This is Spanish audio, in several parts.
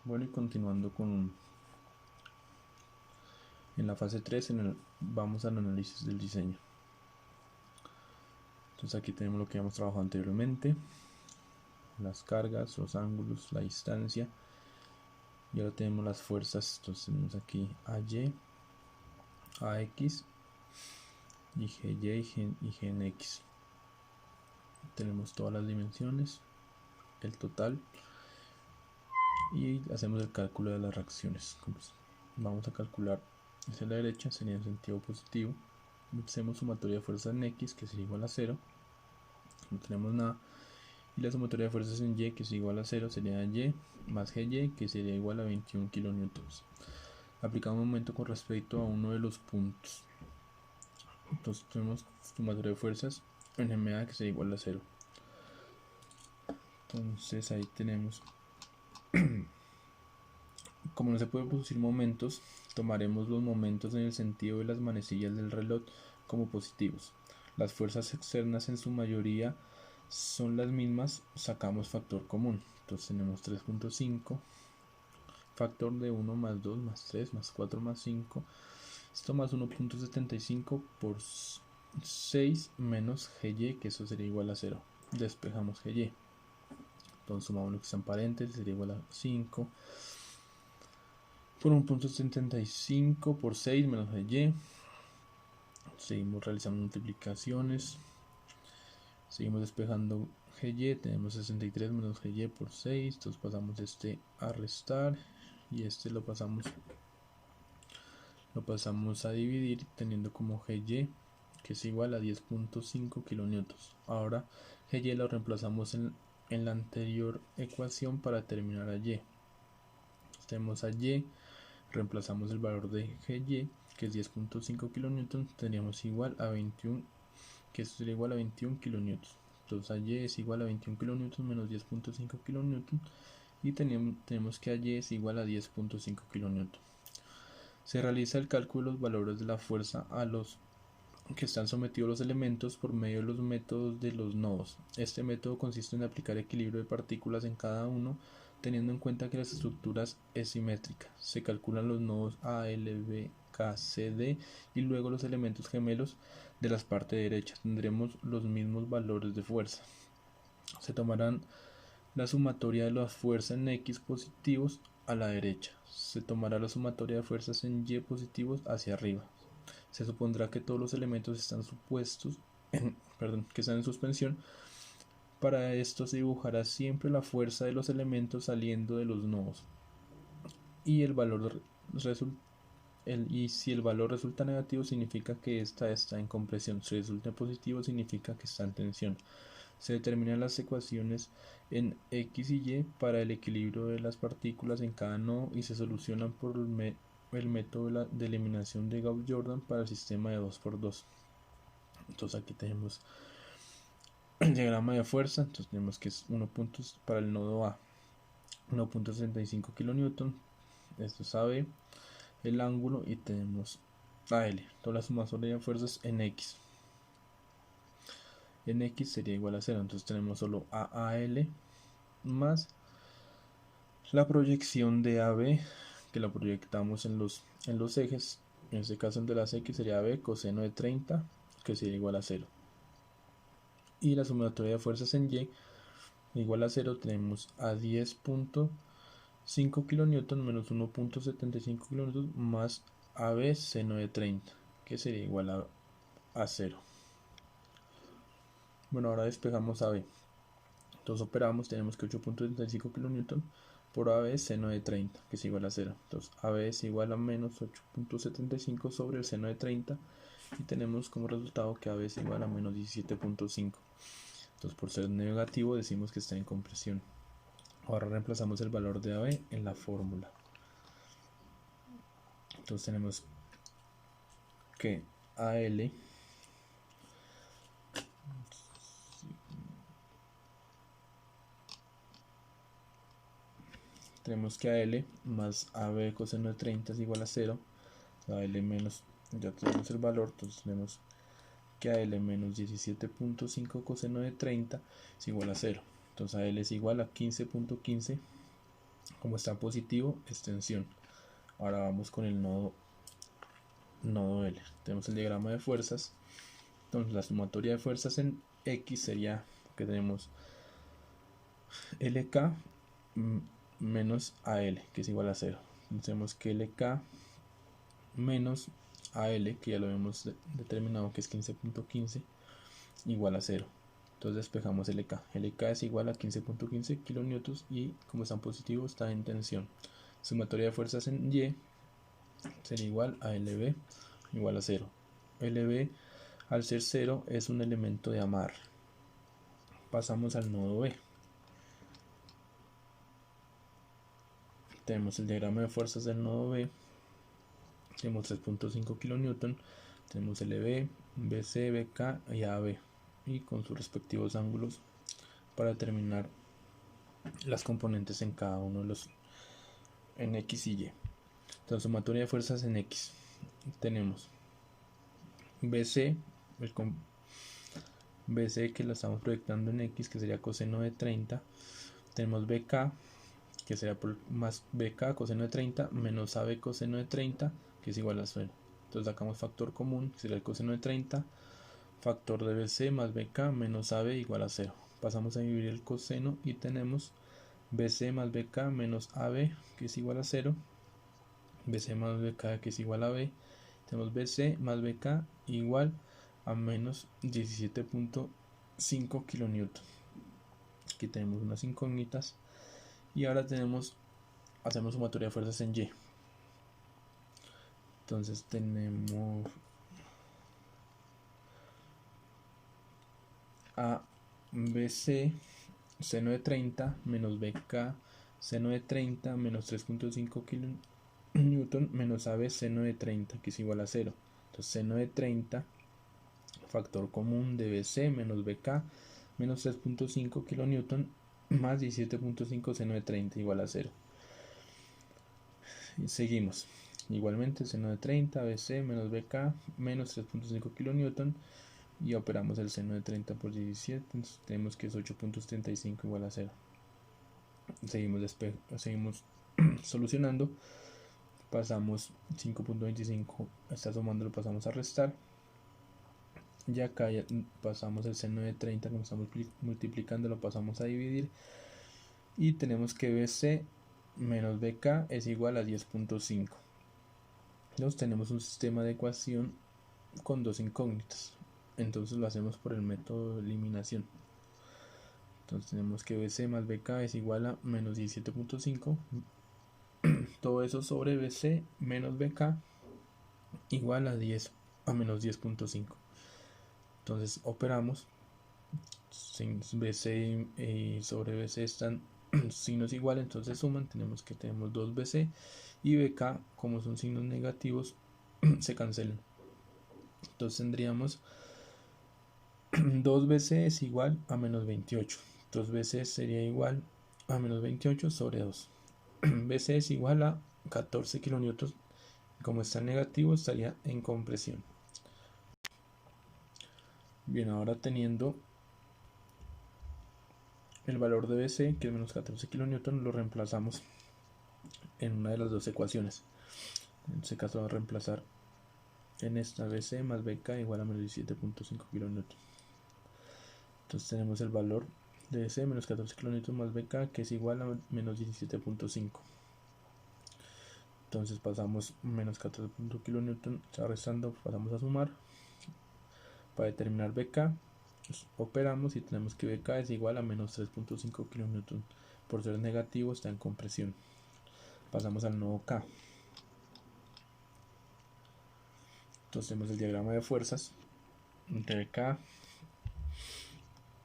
Bueno, y continuando en la fase 3 vamos al análisis del diseño. Entonces aquí tenemos lo que hemos trabajado anteriormente, las cargas, los ángulos, la distancia, y ahora tenemos las fuerzas. Entonces tenemos aquí AY, AX y GY y GNX. Tenemos todas las dimensiones, el total, y hacemos el cálculo de las reacciones. Vamos a calcular hacia la derecha, sería en sentido positivo. Hacemos sumatoria de fuerzas en X, que sería igual a 0, no tenemos nada, y la sumatoria de fuerzas en Y, que es igual a 0, sería Y más GY, que sería igual a 21 kN. Aplicamos un momento con respecto a uno de los puntos. Entonces tenemos sumatoria de fuerzas en MA, que sería igual a 0. Entonces ahí tenemos, como no se pueden producir momentos, tomaremos los momentos en el sentido de las manecillas del reloj como positivos. Las fuerzas externas en su mayoría son las mismas, sacamos factor común. Entonces tenemos 3.5, factor de 1 más 2 más 3 más 4 más 5, esto más 1.75 por 6 menos GY, que eso sería igual a 0. Despejamos GY. Entonces sumamos lo que está en paréntesis, sería igual a 5 por 1.75 por 6 menos GY. Seguimos realizando multiplicaciones, seguimos despejando GY, tenemos 63 menos GY por 6, entonces pasamos este a restar y este lo pasamos a dividir, teniendo como GY, que es igual a 10.5 kN. Ahora GY lo reemplazamos en la anterior ecuación para terminar a Y. Tenemos a Y, reemplazamos el valor de GY, que es 10.5 kN, tendríamos igual a 21, que esto sería igual a 21 kN. Entonces a Y es igual a 21 kN menos 10.5 kN, y tenemos que a Y es igual a 10.5 kN. Se realiza el cálculo de los valores de la fuerza a los que están sometidos los elementos por medio de los métodos de los nodos. Este método consiste en aplicar equilibrio de partículas en cada uno, teniendo en cuenta que la estructura es simétrica. Se calculan los nodos A, L, B, K, C, D y luego los elementos gemelos de las partes derechas. Tendremos los mismos valores de fuerza. Se tomarán la sumatoria de las fuerzas en X positivos a la derecha. Se tomará la sumatoria de fuerzas en Y positivos hacia arriba. Se supondrá que todos los elementos están que están en suspensión. Para esto se dibujará siempre la fuerza de los elementos saliendo de los nodos. Y si el valor resulta negativo, significa que ésta está en compresión. Si resulta positivo, significa que está en tensión. Se determinan las ecuaciones en X y Y para el equilibrio de las partículas en cada nodo y se solucionan por el método de eliminación de Gauss-Jordan para el sistema de 2×2. Entonces aquí tenemos el diagrama de fuerza. Entonces tenemos que es 1 puntos para el nodo A, 1.65 kN. Esto es AB, el ángulo, y tenemos AL. Toda la sumatoria de fuerzas en X. En X sería igual a 0, entonces tenemos solo AAL más la proyección de AB, que la proyectamos en los ejes. En este caso el de las X sería AB coseno de 30, que sería igual a 0. Y la sumatoria de fuerzas en Y igual a 0, tenemos a 10.5 kN menos 1.75 kN más AB seno de 30, que sería igual a 0. Bueno, ahora despejamos AB. Entonces operamos, tenemos que 8.75 kN por AB seno de 30, que es igual a 0. Entonces AB es igual a menos 8.75 sobre el seno de 30, y tenemos como resultado que AB es igual a menos 17.5. Entonces por ser negativo decimos que está en compresión. Ahora reemplazamos el valor de AB en la fórmula. Entonces tenemos que AL más AB coseno de 30 es igual a 0. AL menos, ya tenemos el valor, entonces tenemos que AL menos 17.5 coseno de 30 es igual a 0. Entonces AL es igual a 15.15 Como está positivo, es tensión. Ahora vamos con el nodo L. Tenemos el diagrama de fuerzas. Entonces la sumatoria de fuerzas en X sería que tenemos LK menos AL, que es igual a 0. Entonces tenemos que LK menos AL, que ya lo hemos determinado que es 15.15, igual a 0. Entonces despejamos LK. LK es igual a 15.15 kilonewtons y como está en positivo está en tensión. Sumatoria de fuerzas en Y sería igual a LB igual a 0. LB al ser 0 es un elemento de amarre. Pasamos al nodo B. Tenemos el diagrama de fuerzas del nodo B. Tenemos 3.5 kilonewton. Tenemos LB, BC, BK y AB. Y con sus respectivos ángulos para determinar las componentes en cada uno de los en X y Y. Entonces, sumatoria de fuerzas en X. Tenemos BC, BC que lo estamos proyectando en X, que sería coseno de 30. Tenemos BK, que sería por más BK coseno de 30 menos AB coseno de 30, que es igual a 0. Entonces sacamos factor común, que sería el coseno de 30, factor de BC más BK menos AB igual a 0. Pasamos a dividir el coseno y tenemos BC más BK menos AB, que es igual a 0. BC más BK, que es igual a B. Tenemos BC más BK igual a menos 17.5 kilonewton. Aquí tenemos unas incógnitas. Y ahora hacemos sumatoria de fuerzas en Y. Entonces tenemos a BC seno de 30 menos BK seno de 30 menos 3.5 kilonewton menos AB seno de 30, que es igual a 0. Entonces seno de 30, factor común de BC menos BK menos 3.5 kilonewton más 17.5 seno de 30 igual a 0. Y seguimos. Igualmente seno de 30, BC menos BK menos 3.5 kilonewton y operamos el seno de 30 por 17, entonces tenemos que es 8.35 igual a 0. Seguimos solucionando. Pasamos 5.25, está sumando, lo pasamos a restar. Y acá ya pasamos el seno de 30, como estamos multiplicando, lo pasamos a dividir. Y tenemos que BC menos BK es igual a 10.5. Entonces tenemos un sistema de ecuación con dos incógnitas. Entonces lo hacemos por el método de eliminación. Entonces tenemos que BC más BK es igual a menos 17.5. Todo eso sobre BC menos BK igual a menos 10.5. Entonces operamos. BC y sobre BC están signos iguales, entonces suman. Tenemos 2BC y BK, como son signos negativos, se cancelan. Entonces tendríamos 2BC es igual a menos 28. 2BC sería igual a menos 28 sobre 2. BC es igual a 14 kilonewtons. Como está negativo, estaría en compresión. Bien, ahora teniendo el valor de BC, que es menos 14 kilonewtons, lo reemplazamos en una de las dos ecuaciones. En este caso va a reemplazar en esta BC más BK igual a menos 17.5 kilonewtons. Entonces tenemos el valor de BC menos 14 kilonewtons más BK, que es igual a menos 17.5. Entonces pasamos menos 14 kilonewtons, restando, pasamos a sumar. Para determinar BK, pues operamos y tenemos que BK es igual a menos 3.5 kilonewtons. Por ser negativo está en compresión. Pasamos al nodo K. Entonces tenemos el diagrama de fuerzas entre K.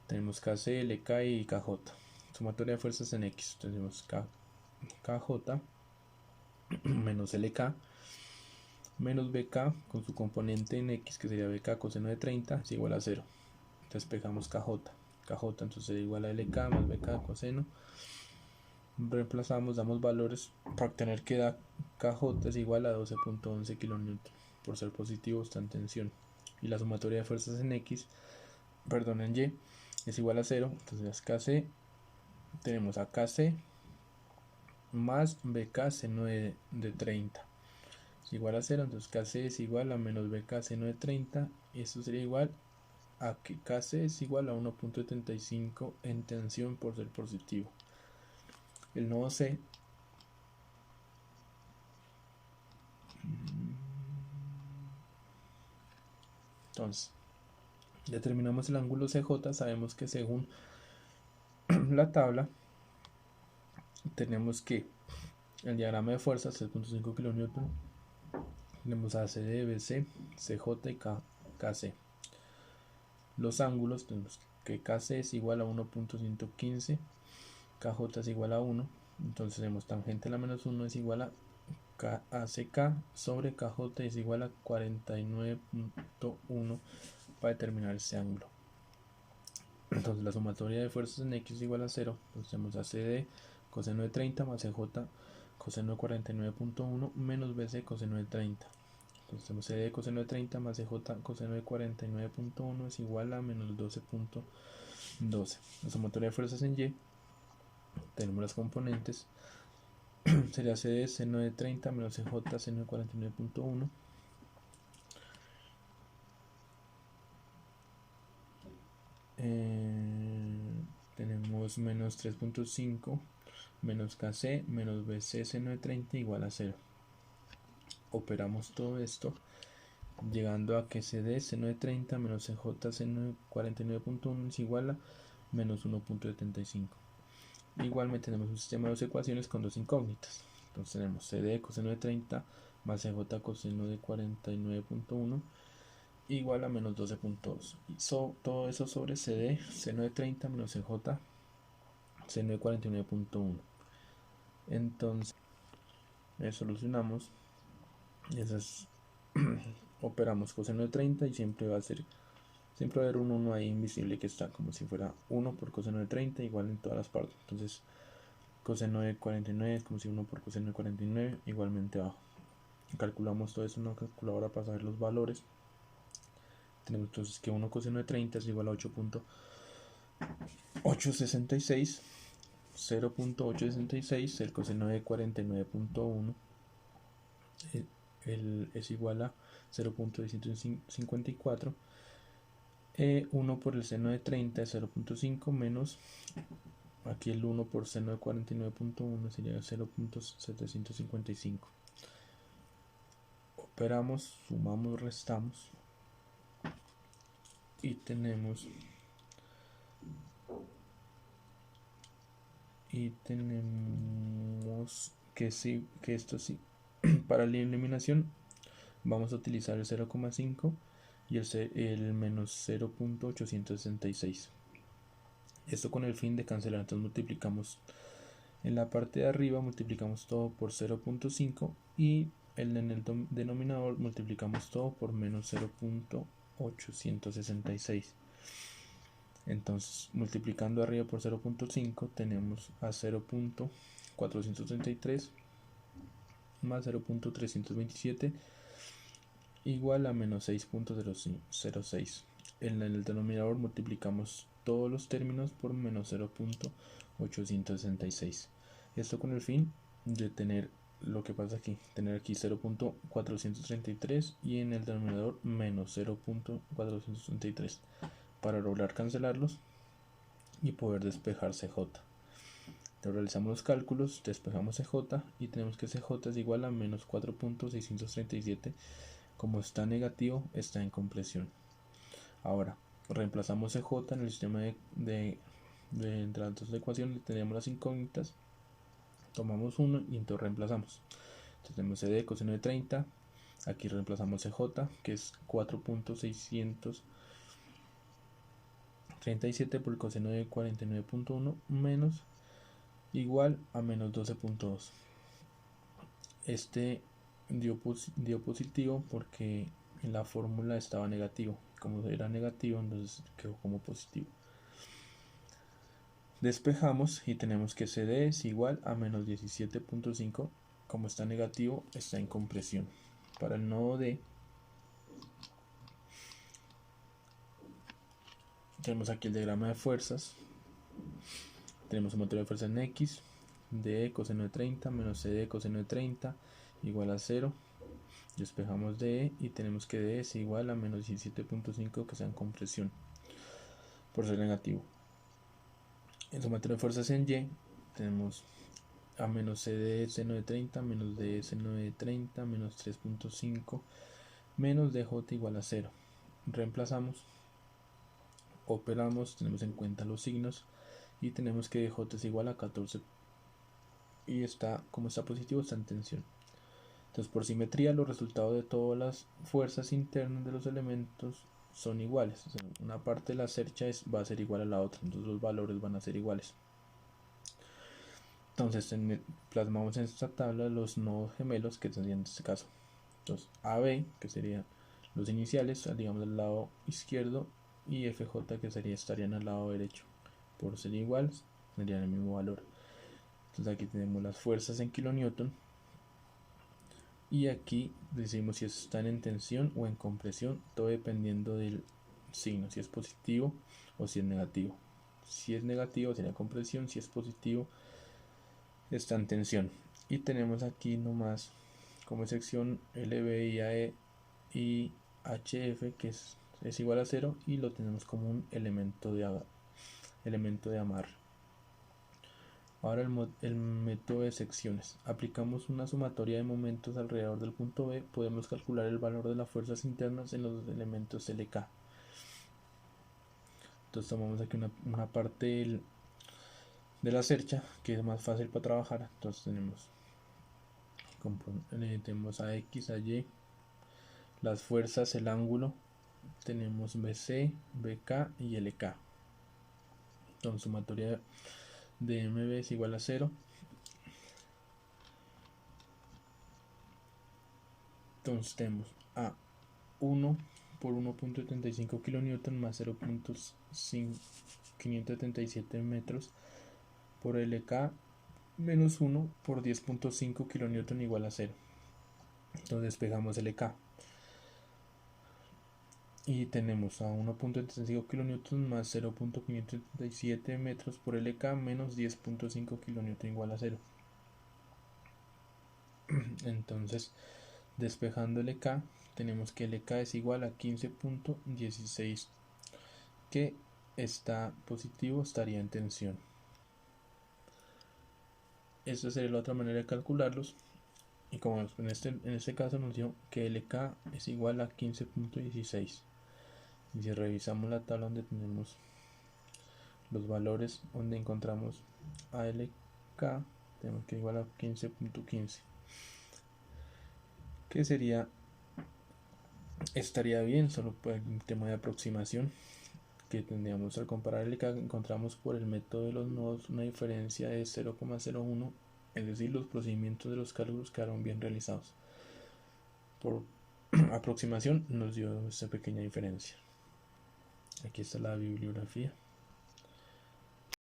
Tenemos KC, LK y KJ. Sumatoria de fuerzas en X. Entonces tenemos KJ menos LK menos BK con su componente en X, que sería BK coseno de 30, es igual a 0. Despejamos KJ. KJ entonces sería igual a LK más BK coseno. Reemplazamos, damos valores para obtener que KJ es igual a 12.11 kN. Por ser positivo está en tensión. Y la sumatoria de fuerzas en X, en Y, es igual a 0. Entonces KC, tenemos a KC más BK seno de 30 es igual a 0, entonces KC es igual a menos BK seno de 30 y esto sería igual a que KC es igual a 1.75 en tensión por ser positivo. El nodo C entonces determinamos el ángulo CJ, sabemos que según la tabla tenemos que el diagrama de fuerzas 3.5 kN, tenemos ACD, BC, CJ y KC. Los ángulos tenemos que KC es igual a 1.115, KJ es igual a 1, entonces tenemos tangente a la menos 1 es igual a ACK sobre KJ es igual a 49.1 para determinar ese ángulo. Entonces la sumatoria de fuerzas en X es igual a 0, entonces tenemos ACD coseno de 30 más CJ coseno de 49.1 menos BC coseno de 30. Entonces tenemos CD coseno de 30 más CJ coseno de 49.1 es igual a menos 12.12. La sumatoria de fuerzas en Y, tenemos las componentes, sería CD seno de 30 menos CJ seno de 49.1. Tenemos menos 3.5 menos KC menos BC seno de 30 igual a 0. Operamos todo esto llegando a que CD seno de 30 menos CJ seno de 49.1 es igual a menos 1.75. Igualmente tenemos un sistema de dos ecuaciones con dos incógnitas. Entonces tenemos CD coseno de 30 más CJ coseno de 49.1 igual a menos 12.2. Y todo eso sobre CD seno de 30 menos CJ seno de 49.1. Entonces solucionamos esas operamos coseno de 30 y siempre va a haber un 1 ahí invisible que está como si fuera 1 por coseno de 30 igual en todas las partes. Entonces coseno de 49 es como si 1 por coseno de 49 igualmente abajo. Calculamos todo eso en una calculadora para saber los valores. Tenemos entonces que 1 coseno de 30 es igual a 8.866, 0.866, el coseno de 49.1 es igual a 0.654, 1 por el seno de 30 es 0.5 menos, aquí el 1 por seno de 49.1 sería 0.755. Operamos, sumamos, restamos y tenemos que esto sí para la eliminación vamos a utilizar el 0,5 y el menos 0.866. Esto con el fin de cancelar. Entonces multiplicamos en la parte de arriba, multiplicamos todo por 0.5 y en el denominador multiplicamos todo por menos 0.866. Entonces multiplicando arriba por 0.5 tenemos a 0.433 más 0.327 igual a menos 6.006. En el denominador multiplicamos todos los términos por menos 0.866. Esto con el fin de tener lo que pasa aquí, tener aquí 0.433 y en el denominador menos 0.433 para lograr cancelarlos y poder despejar CJ. Entonces realizamos los cálculos, despejamos CJ y tenemos que CJ es igual a menos 4.637. Como está negativo, está en compresión. Ahora, reemplazamos CJ en el sistema de entre las dos ecuaciones, tenemos las incógnitas, tomamos 1 y entonces reemplazamos. Entonces tenemos CD coseno de 30, aquí reemplazamos CJ, que es 4.637 por el coseno de 49.1 menos igual a menos 12.2. Este dio positivo porque en la fórmula estaba negativo. Como era negativo, entonces quedó como positivo. Despejamos y tenemos que CD es igual a menos 17.5. Como está negativo, está en compresión. Para el nodo D tenemos aquí el diagrama de fuerzas. Tenemos un motor de fuerza en X, DE coseno de 30 menos CD coseno de 30 igual a 0. Despejamos DE y tenemos que DE es igual a menos 17.5 que sea en compresión por ser negativo. En sumatorio de fuerzas en Y tenemos a menos CD seno de 30 menos DE seno de 30 menos 3.5 menos DJ igual a 0. Reemplazamos, operamos, tenemos en cuenta los signos y tenemos que DJ es igual a 14 y como está positivo está en tensión. Entonces por simetría los resultados de todas las fuerzas internas de los elementos son iguales. O sea, una parte de la cercha va a ser igual a la otra, entonces los valores van a ser iguales. Entonces plasmamos en esta tabla los nodos gemelos que tendrían en este caso. Entonces AB, que serían los iniciales, digamos al lado izquierdo, y FJ, que estarían al lado derecho. Por ser iguales, tendrían el mismo valor. Entonces aquí tenemos las fuerzas en kilonewton. Y aquí decimos si están en tensión o en compresión, todo dependiendo del signo, si es positivo o si es negativo. Si es negativo sería compresión, si es positivo está en tensión. Y tenemos aquí nomás como sección LB y AE y HF, que es igual a 0, y lo tenemos como un elemento de amarre. Ahora el método de secciones. Aplicamos una sumatoria de momentos alrededor del punto B. Podemos calcular el valor de las fuerzas internas en los elementos LK. Entonces tomamos aquí una parte de la cercha que es más fácil para trabajar. Entonces tenemos a X, a Y, las fuerzas, el ángulo. Tenemos BC, BK y LK. Entonces sumatoria de MB es igual a 0. Entonces tenemos a 1 por 1.75 kN más 0.577 metros por LK menos 1 por 10.5 kN igual a 0. Entonces despejamos LK y tenemos a 1.75 kN más 0.577 metros por LK menos 10.5 kN igual a 0. Entonces despejando LK tenemos que LK es igual a 15.16, que está positivo, estaría en tensión. Esta sería la otra manera de calcularlos. Y como en este caso nos dio que LK es igual a 15.16. Y si revisamos la tabla donde tenemos los valores, donde encontramos a LK, tenemos que igual a 15.15. Que estaría bien, solo por el tema de aproximación, que tendríamos al comparar LK, encontramos por el método de los nodos una diferencia de 0,01, es decir, los procedimientos de los cálculos quedaron bien realizados. Por aproximación nos dio esta pequeña diferencia. Aquí está la bibliografía.